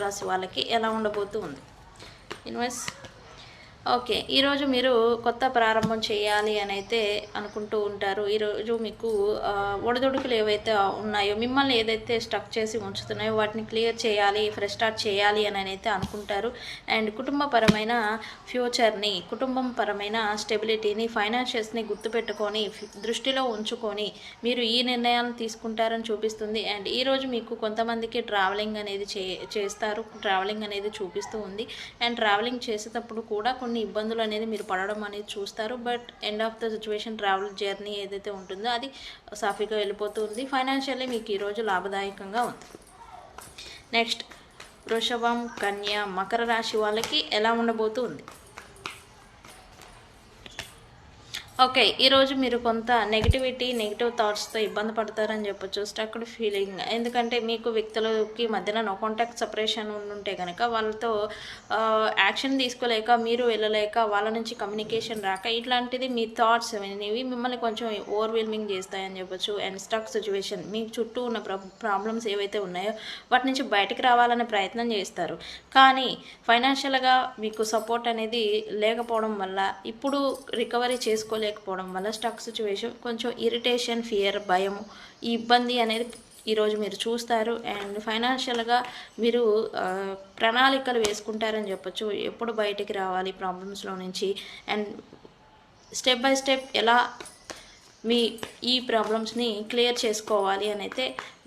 రాశి వాళ్ళకి ఎలా ఉండబోతూ ఉంది యూనివర్స్. ఓకే, ఈరోజు మీరు కొత్త ప్రారంభం చేయాలి అని అయితే అనుకుంటూ ఉంటారు. ఈరోజు మీకు ఒడిదుడుకులు ఏవైతే ఉన్నాయో, మిమ్మల్ని ఏదైతే స్టక్ చేసి ఉంచుతున్నాయో వాటిని క్లియర్ చేయాలి, ఫ్రెష్ స్టార్ట్ చేయాలి అని అయితే అనుకుంటారు. అండ్ కుటుంబపరమైన ఫ్యూచర్ని, కుటుంబం పరమైన స్టెబిలిటీని, ఫైనాన్షియల్స్ని గుర్తుపెట్టుకొని దృష్టిలో ఉంచుకొని మీరు ఈ నిర్ణయాలను తీసుకుంటారని చూపిస్తుంది. అండ్ ఈరోజు మీకు కొంతమందికి ట్రావెలింగ్ అనేది చేస్తారు, ట్రావెలింగ్ అనేది చూపిస్తూ ఉంది. అండ్ ట్రావెలింగ్ చేసేటప్పుడు కూడా కొన్ని ఇబ్బందులు అనేది మీరు పడడం అనేది చూస్తారు. But end of the situation travel journey ఏదైతే ఉంటుందో అది సాఫీగా వెళ్ళిపోతుంది. ఫైనాన్షియల్లీ మీకు ఈరోజు లాభదాయకంగా ఉంది. నెక్స్ట్ వృషభం, కన్య, మకర రాశి వాళ్ళకి ఎలా ఉండబోతుంది? ఓకే, ఈరోజు మీరు కొంత నెగిటివ్ థాట్స్తో ఇబ్బంది పడతారని చెప్పొచ్చు. స్టక్డ్ ఫీలింగ్, ఎందుకంటే మీకు వ్యక్తులకి మధ్యన నో కాంటాక్ట్ సపరేషన్ ఉంటే కనుక వాళ్ళతో యాక్షన్ తీసుకోలేక, మీరు వెళ్ళలేక, వాళ్ళ నుంచి కమ్యూనికేషన్ రాక, ఇట్లాంటిది మీ థాట్స్ అనేవి మిమ్మల్ని కొంచెం ఓవర్వెల్మింగ్ చేస్తాయని చెప్పొచ్చు. అండ్ స్టక్ సిచ్యువేషన్, మీ చుట్టూ ఉన్న ప్రాబ్లమ్స్ ఏవైతే ఉన్నాయో వాటి నుంచి బయటికి రావాలనే ప్రయత్నం చేస్తారు. కానీ ఫైనాన్షియల్గా మీకు సపోర్ట్ అనేది లేకపోవడం వల్ల, ఇప్పుడు రికవరీ చేసుకోలేకపోవడం వల్ల స్టక్ సిచ్యువేషన్, కొంచెం ఇరిటేషన్, ఫియర్, భయం, ఈ ఇబ్బంది అనేది ఈరోజు మీరు చూస్తారు. అండ్ ఫైనాన్షియల్గా మీరు ప్రణాళికలు వేసుకుంటారని చెప్పొచ్చు. ఎప్పుడు బయటికి రావాలి ప్రాబ్లమ్స్లో నుంచి, అండ్ స్టెప్ బై స్టెప్ ఎలా ఈ ప్రాబ్లమ్స్ని క్లియర్ చేసుకోవాలి అని అయితే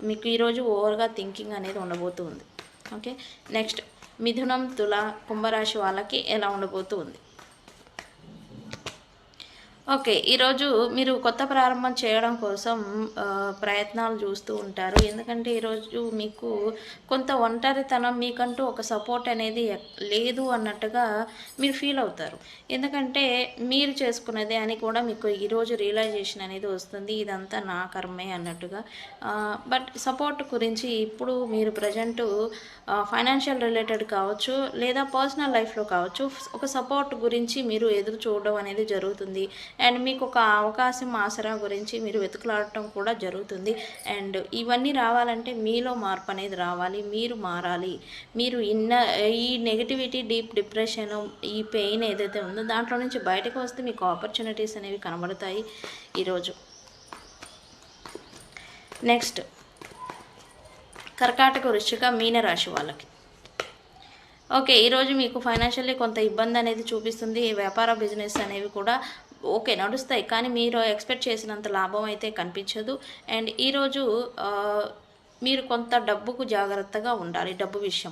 మీకు ఈరోజు ఓవర్గా థింకింగ్ అనేది ఉండబోతుంది. ఓకే, నెక్స్ట్ మిథునం, తుల, కుంభరాశి వాళ్ళకి ఎలా ఉండబోతుంది? ఓకే, ఈరోజు మీరు కొత్త ప్రారంభం చేయడం కోసం ప్రయత్నాలు చూస్తూ ఉంటారు. ఎందుకంటే ఈరోజు మీకు కొంత ఒంటరితనం, మీకంటూ ఒక సపోర్ట్ అనేది లేదు అన్నట్టుగా మీరు ఫీల్ అవుతారు. ఎందుకంటే మీరు చేసుకున్నదే అని కూడా మీకు ఈరోజు రియలైజేషన్ అనేది వస్తుంది, ఇదంతా నా కర్మే అన్నట్టుగా. బట్ సపోర్ట్ గురించి ఇప్పుడు మీరు ప్రజెంటు ఫైనాన్షియల్ రిలేటెడ్ కావచ్చు, లేదా పర్సనల్ లైఫ్లో కావచ్చు, ఒక సపోర్ట్ గురించి మీరు ఎదురు చూడడం అనేది జరుగుతుంది. అండ్ మీకు ఒక అవకాశం, ఆసరా గురించి మీరు వెతుకులాడటం కూడా జరుగుతుంది. అండ్ ఇవన్నీ రావాలంటే మీలో మార్పు అనేది రావాలి, మీరు మారాలి. మీరు ఈ నెగిటివిటీ, డీప్ డిప్రెషన్, ఈ పెయిన్ ఏదైతే ఉందో దాంట్లో నుంచి బయటకు వస్తే మీకు ఆపర్చునిటీస్ అనేవి కనబడతాయి ఈరోజు. నెక్స్ట్ కర్కాటక, వృశ్చిక, మీన రాశి వాళ్ళకి. ఓకే, ఈరోజు మీకు ఫైనాన్షియల్లీ కొంత ఇబ్బంది అనేది చూపిస్తుంది. వ్యాపార, బిజినెస్ అనేవి కూడా ఓకే నడుస్తాయి, కానీ మీరు ఎక్స్పెక్ట్ చేసినంత లాభం అయితే కనిపించదు. అండ్ ఈరోజు మీరు కొంత డబ్బుకు జాగ్రత్తగా ఉండాలి, డబ్బు విషయం.